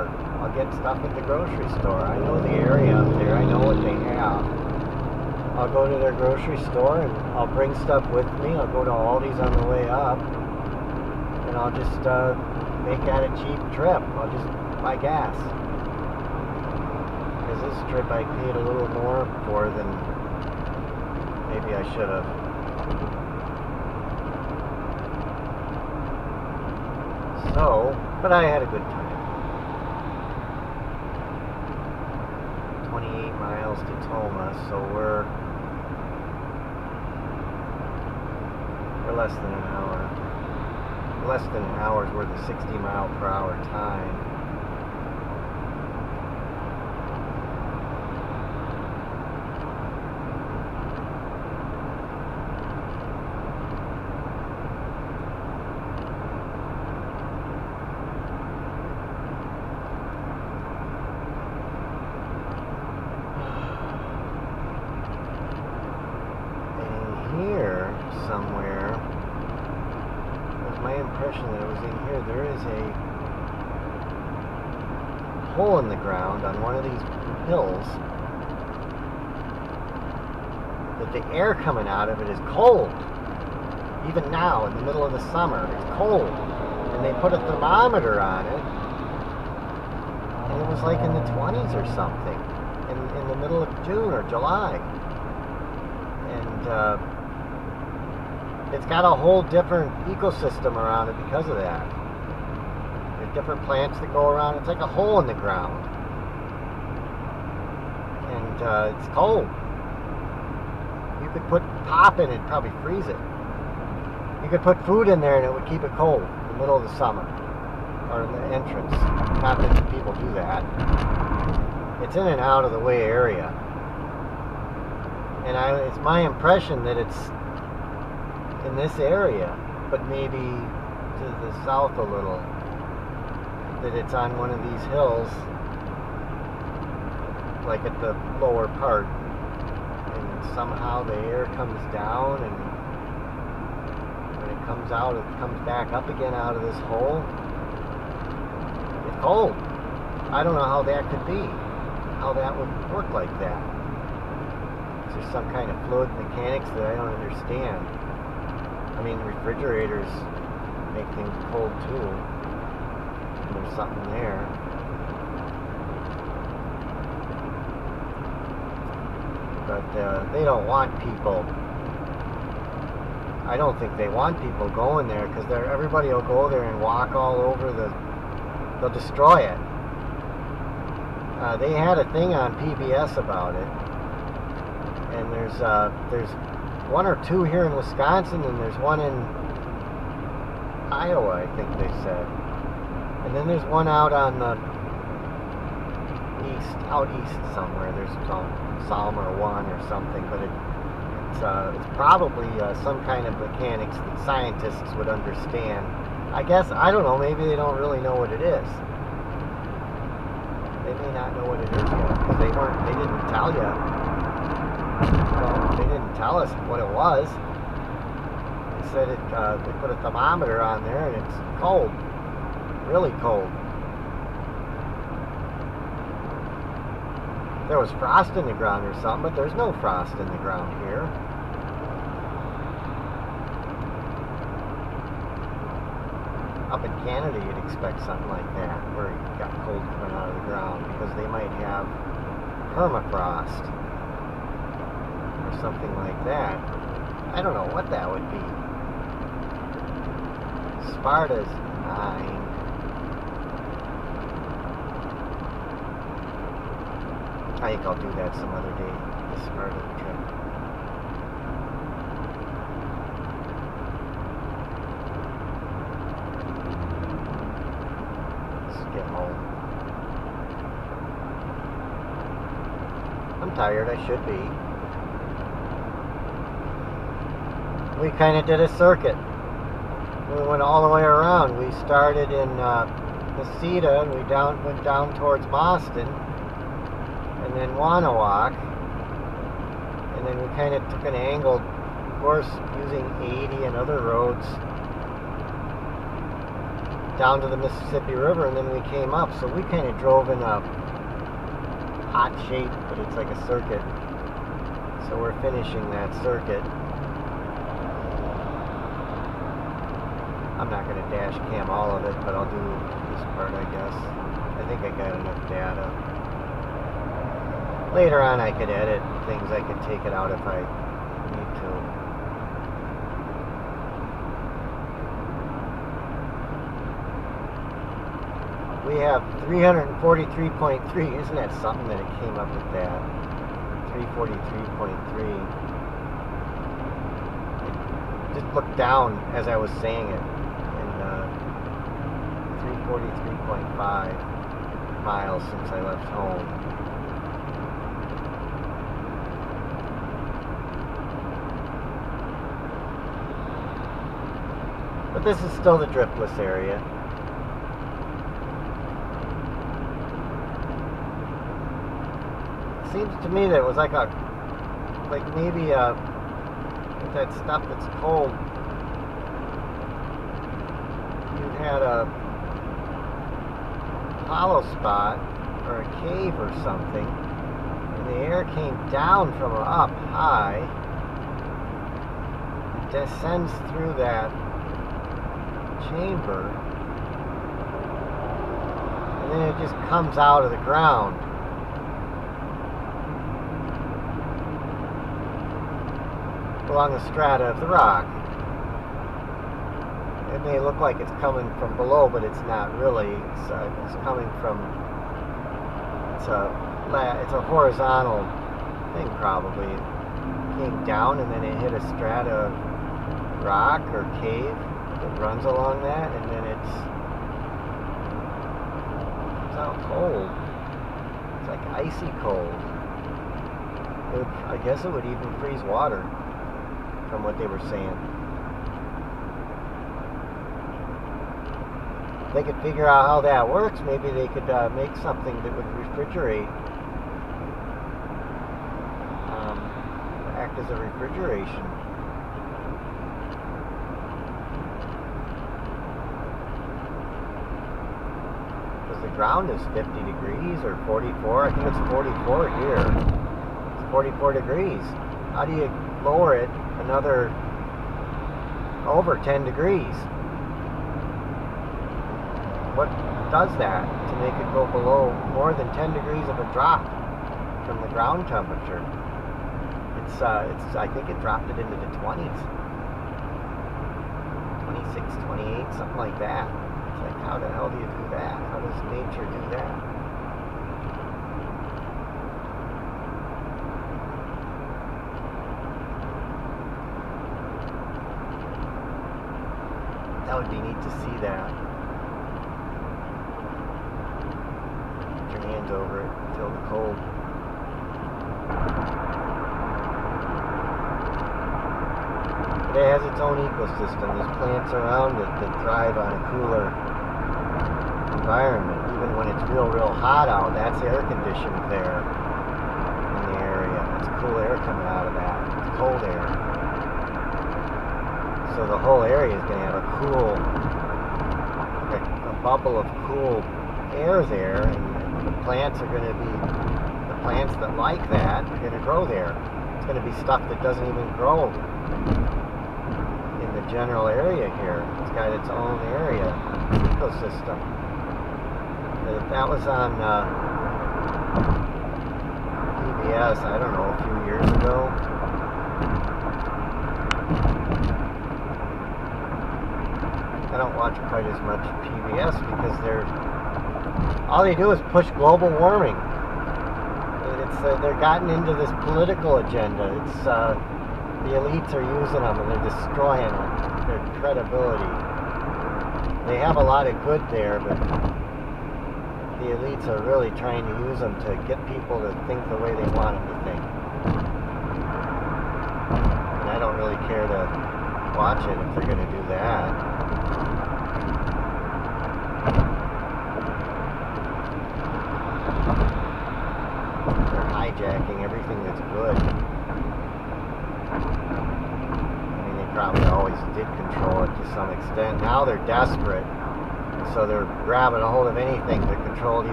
store. I'll get stuff at the grocery store. I know the area up there. I know what they have. I'll go to their grocery store and I'll bring stuff with me. I'll go to Aldi's on the way up. And I'll just make that a cheap trip. I'll just buy gas. Because this trip I paid a little more for than maybe I should have. So, but I had a good time. 28 miles to Tomah, so we're less than an hour. Less than an hour's worth of 60-mile-per-hour time. Somewhere, it was my impression that it was in here. There is a hole in the ground on one of these hills that the air coming out of it is cold. Even now, in the middle of the summer, it's cold. And they put a thermometer on it, and it was like in the 20s or something, in the middle of June or July. And it's got a whole different ecosystem around it because of that. There's different plants that go around. It's like a hole in the ground. And it's cold. You could put pop in it and probably freeze it. You could put food in there and it would keep it cold in the middle of the summer. Or in the entrance. Not that people do that. It's in an out of the way area. And it's my impression that it's in this area, but maybe to the south a little, that it's on one of these hills, like at the lower part, and somehow the air comes down, and when it comes out, it comes back up again out of this hole. It's cold. I don't know how that could be, how that would work like that. There's some kind of fluid mechanics that I don't understand. I mean, refrigerators make things cold too. And there's something there. But they don't want people. I don't think they want people going there because everybody will go there and walk all over they'll destroy it. They had a thing on PBS about it. And there's one or two here in Wisconsin, and there's one in Iowa, I think they said. And then there's one out on the out east somewhere. There's Salmer 1 or something, but it's probably some kind of mechanics that scientists would understand. I guess, I don't know, maybe they don't really know what it is. They may not know what it is yet, because they didn't tell you. Well, they didn't tell us what it was. They said they put a thermometer on there and it's cold. Really cold. There was frost in the ground or something, but there's no frost in the ground here. Up in Canada, you'd expect something like that, where you got cold coming out of the ground, because they might have permafrost. Something like that. I don't know what that would be. Sparta's 9. I think I'll do that some other day, the Sparta trip. Let's get home. I'm tired, I should be. We kind of did a circuit. We went all the way around. We started in Necedah and we went down towards Boston, and then Wanamak, and then we kind of took an angle, of course, using 80 and other roads down to the Mississippi River, and then we came up. So we kind of drove in a hot shape, but it's like a circuit. So we're finishing that circuit. I'm not going to dash cam all of it, but I'll do this part, I guess. I think I got enough data. Later on I could edit things. I could take it out if I need to. We have 343.3. Isn't that something that it came up with that? 343.3. Just looked down as I was saying it. And 343.5 miles since I left home. But this is still the driftless area. Seems to me that it was like maybe with that stuff that's cold, you had a hollow spot or a cave or something, and the air came down from up high, descends through that chamber, and then it just comes out of the ground. Along the strata of the rock. It may look like it's coming from below, but it's not really. It's coming from. It's a horizontal thing probably. It came down and then it hit a strata of rock or cave that runs along that, and then it's out cold. It's like icy cold. I guess it would even freeze water. From what they were saying. If they could figure out how that works, maybe they could make something that would refrigerate, act as a refrigeration. Because the ground is 50 degrees or 44. I think it's 44 here. It's 44 degrees. How do you lower it another over 10 degrees? What does that to make it go below more than 10 degrees of a drop from the ground temperature? I think it dropped it into the 20s. 26, 28, something like that. It's like, how the hell do you do that? How does nature do that? That would be neat to see that. Put your hands over it, feel the cold. But it has its own ecosystem. There's plants around it that thrive on a cooler environment. Even when it's real hot out, that's air conditioned there in the area. It's cool air coming out of that. It's cold air. So the whole area is going to have a cool, like a bubble of cool air there, and the plants are going to be, the plants that like that are going to grow there. It's going to be stuff that doesn't even grow in the general area here. It's got its own area, ecosystem. That was on PBS, I don't know, a few years ago. I don't watch quite as much PBS because all they do is push global warming. They're gotten into this political agenda. It's the elites are using them and they're destroying their credibility. They have a lot of good there, but the elites are really trying to use them to get people to think the way they want them to think. And I don't really care to watch it if they're going to do that. They're hijacking everything that's good. I mean, they probably always did control it to some extent. Now they're desperate. So they're grabbing a hold of anything to control it even